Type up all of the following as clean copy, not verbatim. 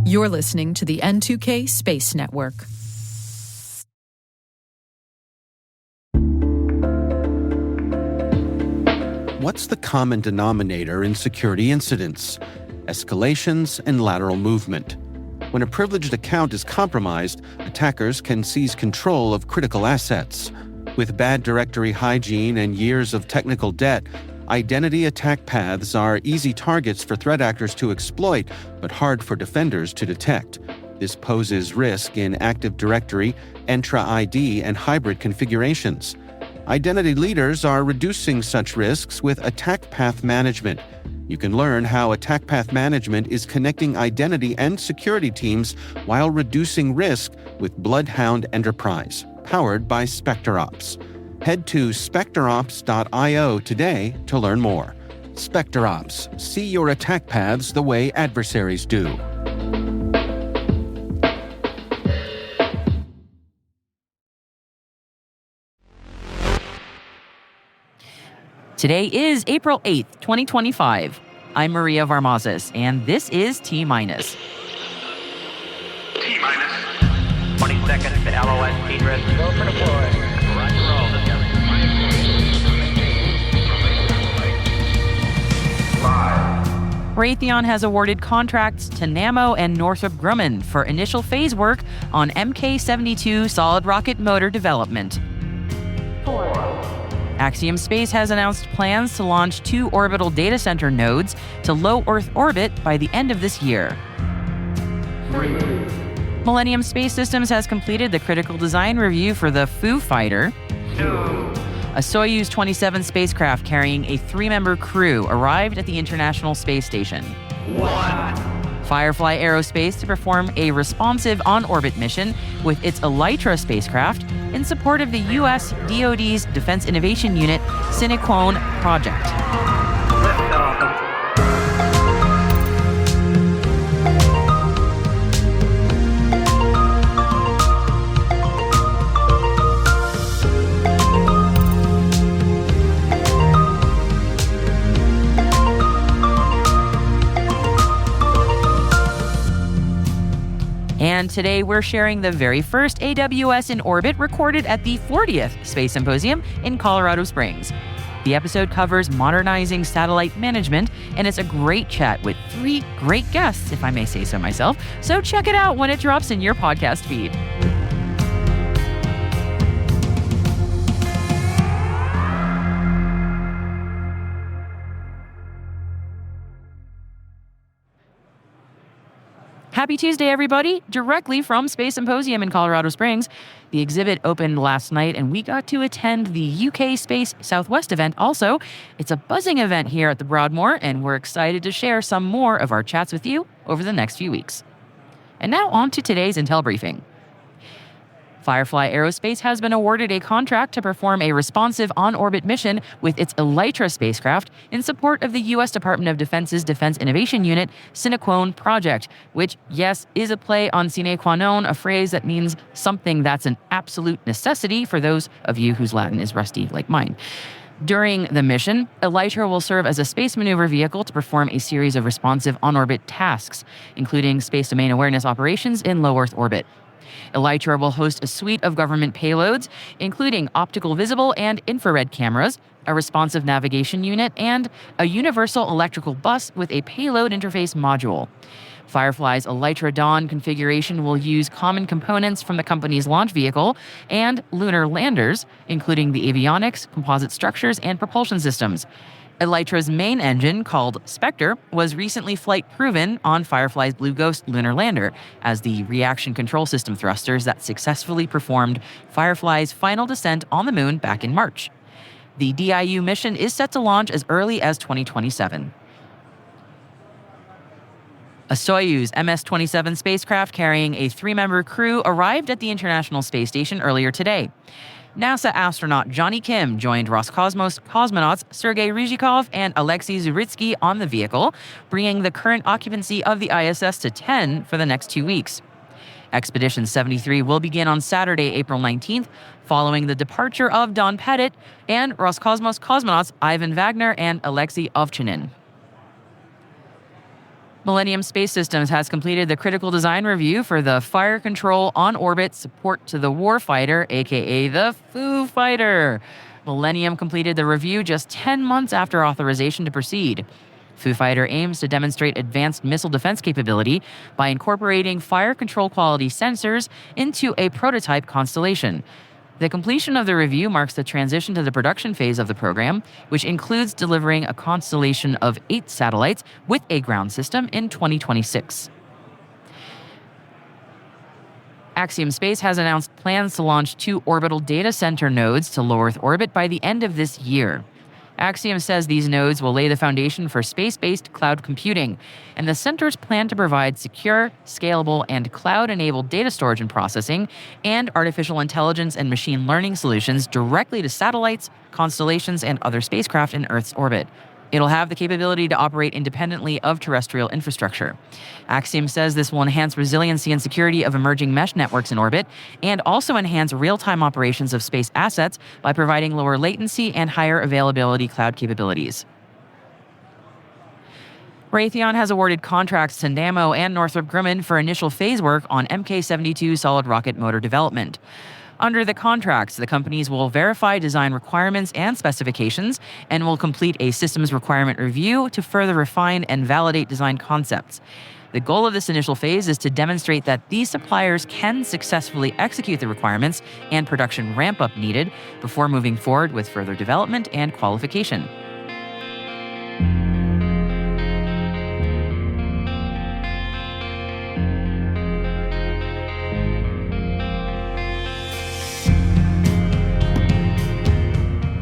You're listening to the N2K Space Network. What's the common denominator in security incidents? Escalations and lateral movement. When a privileged account is compromised, attackers can seize control of critical assets. With bad directory hygiene and years of technical debt, identity attack paths are easy targets for threat actors to exploit, but hard for defenders to detect. This poses risk in Active Directory, Entra ID, and hybrid configurations. Identity leaders are reducing such risks with attack path management. You can learn how attack path management is connecting identity and security teams while reducing risk with Bloodhound Enterprise, powered by SpecterOps. Head to specterops.io today to learn more. SpecterOps, see your attack paths the way adversaries do. Today is April 8th, 2025. I'm Maria Varmazes, and this is T-minus. T-minus 20 seconds to LOS T-drift. Go for deploy. Roger, roll. Raytheon has awarded contracts to Nammo and Northrop Grumman for initial phase work on Mk-72 solid rocket motor development. 4. Axiom Space has announced plans to launch 2 orbital data center nodes to low Earth orbit by the end of this year. 3. Millennium Space Systems has completed the critical design review for the FOO Fighter. 2. A Soyuz 27 spacecraft carrying a 3-member crew arrived at the International Space Station. 1. Firefly Aerospace to perform a responsive on-orbit mission with its Elytra spacecraft in support of the U.S. DoD's Defense Innovation Unit Sinequone Project. Liftoff. And today we're sharing the very first AWS in orbit recorded at the 40th Space Symposium in Colorado Springs. The episode covers modernizing satellite management, and it's a great chat with 3 great guests, if I may say so myself. So check it out when it drops in your podcast feed. Happy Tuesday, everybody, directly from Space Symposium in Colorado Springs. The exhibit opened last night, and we got to attend the UK Space Southwest event also. It's a buzzing event here at the Broadmoor, and we're excited to share some more of our chats with you over the next few weeks. And now on to today's Intel briefing. Firefly Aerospace has been awarded a contract to perform a responsive on-orbit mission with its Elytra spacecraft in support of the U.S. Department of Defense's Defense Innovation Unit Sinequone Project, which, yes, is a play on sine qua non, a phrase that means something that's an absolute necessity for those of you whose Latin is rusty like mine. During the mission, Elytra will serve as a space maneuver vehicle to perform a series of responsive on-orbit tasks, including space domain awareness operations in low Earth orbit. Elytra will host a suite of government payloads, including optical visible and infrared cameras, a responsive navigation unit, and a universal electrical bus with a payload interface module. Firefly's Elytra Dawn configuration will use common components from the company's launch vehicle and lunar landers, including the avionics, composite structures, and propulsion systems. Elytra's main engine, called Spectre, was recently flight-proven on Firefly's Blue Ghost lunar lander as the reaction control system thrusters that successfully performed Firefly's final descent on the moon back in March. The DIU mission is set to launch as early as 2027. A Soyuz MS-27 spacecraft carrying a 3-member crew arrived at the International Space Station earlier today. NASA astronaut Johnny Kim joined Roscosmos cosmonauts Sergei Ryzhikov and Alexei Zuritsky on the vehicle, bringing the current occupancy of the ISS to 10 for the next 2 weeks. Expedition 73 will begin on Saturday, April 19th, following the departure of Don Pettit and Roscosmos cosmonauts Ivan Wagner and Alexei Ovchinin. Millennium Space Systems has completed the critical design review for the Fire Control On-Orbit Support to the Warfighter, aka the FOO Fighter. Millennium completed the review just 10 months after authorization to proceed. FOO Fighter aims to demonstrate advanced missile defense capability by incorporating fire control quality sensors into a prototype constellation. The completion of the review marks the transition to the production phase of the program, which includes delivering a constellation of 8 satellites with a ground system in 2026. Axiom Space has announced plans to launch 2 orbital data center nodes to low Earth orbit by the end of this year. Axiom says these nodes will lay the foundation for space-based cloud computing, and the centers plan to provide secure, scalable, and cloud-enabled data storage and processing, and artificial intelligence and machine learning solutions directly to satellites, constellations, and other spacecraft in Earth's orbit. It'll have the capability to operate independently of terrestrial infrastructure. Axiom says this will enhance resiliency and security of emerging mesh networks in orbit and also enhance real-time operations of space assets by providing lower latency and higher availability cloud capabilities. Raytheon has awarded contracts to Nammo and Northrop Grumman for initial phase work on Mk-72 solid rocket motor development. Under the contracts, the companies will verify design requirements and specifications and will complete a systems requirement review to further refine and validate design concepts. The goal of this initial phase is to demonstrate that these suppliers can successfully execute the requirements and production ramp-up needed before moving forward with further development and qualification.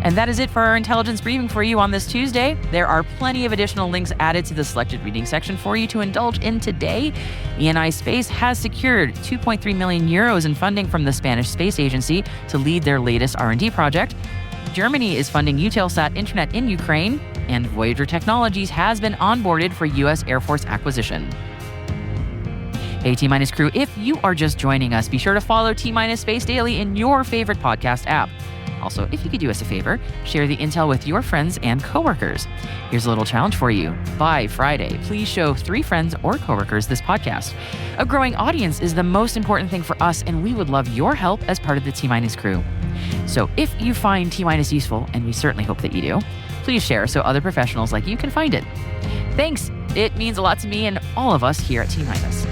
And that is it for our intelligence briefing for you on this Tuesday. There are plenty of additional links added to the selected reading section for you to indulge in today. ENI Space has secured 2.3 million euros in funding from the Spanish Space Agency to lead their latest R&D project. Germany is funding Eutelsat Internet in Ukraine, and Voyager Technologies has been onboarded for U.S. Air Force acquisition. Hey T-Minus crew, if you are just joining us, be sure to follow T-Minus Space Daily in your favorite podcast app. Also, if you could do us a favor, share the intel with your friends and coworkers. Here's a little challenge for you. By Friday, please show 3 friends or coworkers this podcast. A growing audience is the most important thing for us, and we would love your help as part of the T-Minus crew. So if you find T-Minus useful, and we certainly hope that you do, please share so other professionals like you can find it. Thanks. It means a lot to me and all of us here at T-Minus.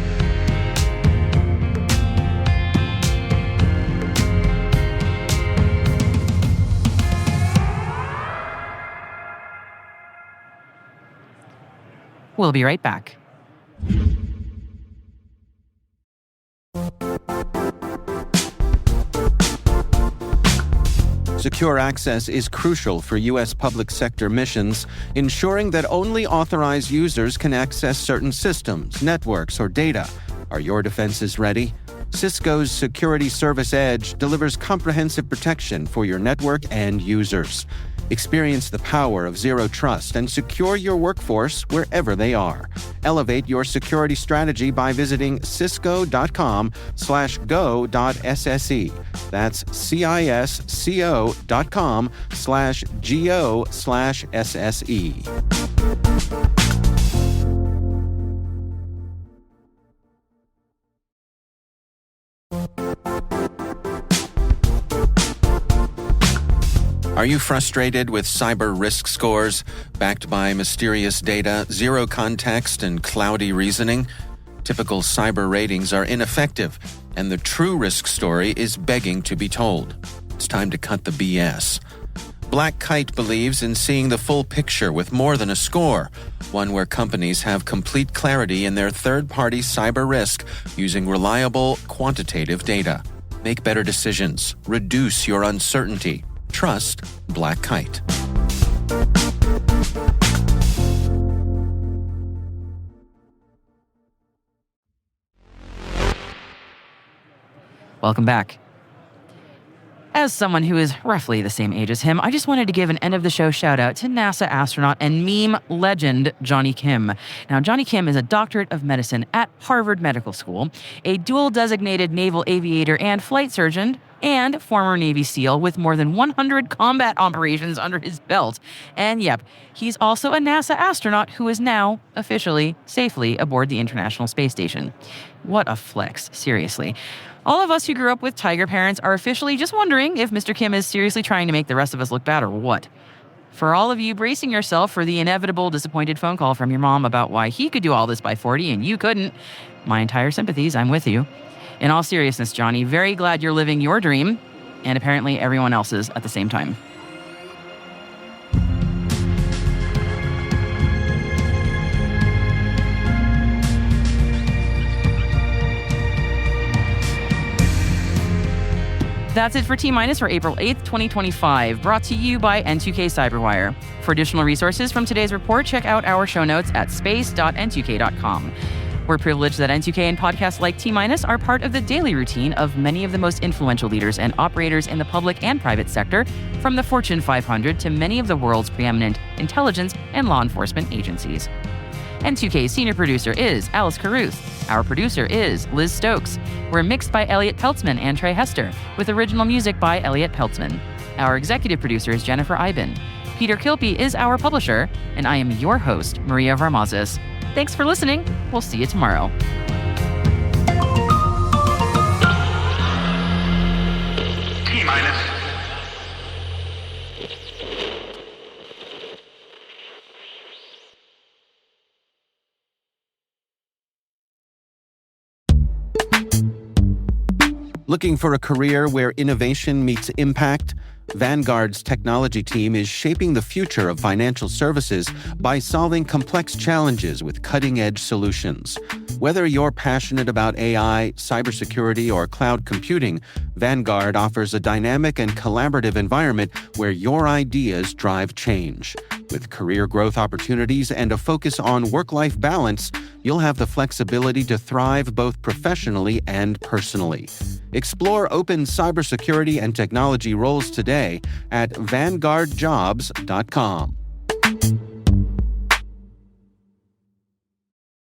We'll be right back. Secure access is crucial for U.S. public sector missions, ensuring that only authorized users can access certain systems, networks, or data. Are your defenses ready? Cisco's Security Service Edge delivers comprehensive protection for your network and users. Experience the power of zero trust and secure your workforce wherever they are. Elevate your security strategy by visiting cisco.com/go.sse. That's cisco.com/go/sse. Are you frustrated with cyber risk scores backed by mysterious data, zero context, and cloudy reasoning? Typical cyber ratings are ineffective, and the true risk story is begging to be told. It's time to cut the BS. Black Kite believes in seeing the full picture with more than a score, one where companies have complete clarity in their third-party cyber risk using reliable, quantitative data. Make better decisions. Reduce your uncertainty. Trust Black Kite. Welcome back. As someone who is roughly the same age as him, I just wanted to give an end-of-the-show shout-out to NASA astronaut and meme legend Johnny Kim. Now, Johnny Kim is a doctorate of medicine at Harvard Medical School, a dual-designated naval aviator and flight surgeon and former Navy SEAL with more than 100 combat operations under his belt. And yep, he's also a NASA astronaut who is now, officially, safely aboard the International Space Station. What a flex, seriously. All of us who grew up with tiger parents are officially just wondering if Mr. Kim is seriously trying to make the rest of us look bad or what. For all of you bracing yourself for the inevitable disappointed phone call from your mom about why he could do all this by 40 and you couldn't, my entire sympathies, I'm with you. In all seriousness, Johnny, very glad you're living your dream, and apparently everyone else's at the same time. That's it for T-Minus for April 8th, 2025, brought to you by N2K Cyberwire. For additional resources from today's report, check out our show notes at space.n2k.com. We're privileged that N2K and podcasts like T-Minus are part of the daily routine of many of the most influential leaders and operators in the public and private sector, from the Fortune 500 to many of the world's preeminent intelligence and law enforcement agencies. N2K's senior producer is Alice Carruth. Our producer is Liz Stokes. We're mixed by Elliot Peltzman and Trey Hester, with original music by Elliot Peltzman. Our executive producer is Jennifer Iben. Peter Kilpie is our publisher, and I am your host, Maria Varmazes. Thanks for listening. We'll see you tomorrow. T-Minus. Looking for a career where innovation meets impact? Vanguard's technology team is shaping the future of financial services by solving complex challenges with cutting-edge solutions. Whether you're passionate about AI, cybersecurity, or cloud computing, Vanguard offers a dynamic and collaborative environment where your ideas drive change. With career growth opportunities and a focus on work-life balance, you'll have the flexibility to thrive both professionally and personally. Explore open cybersecurity and technology roles today at vanguardjobs.com.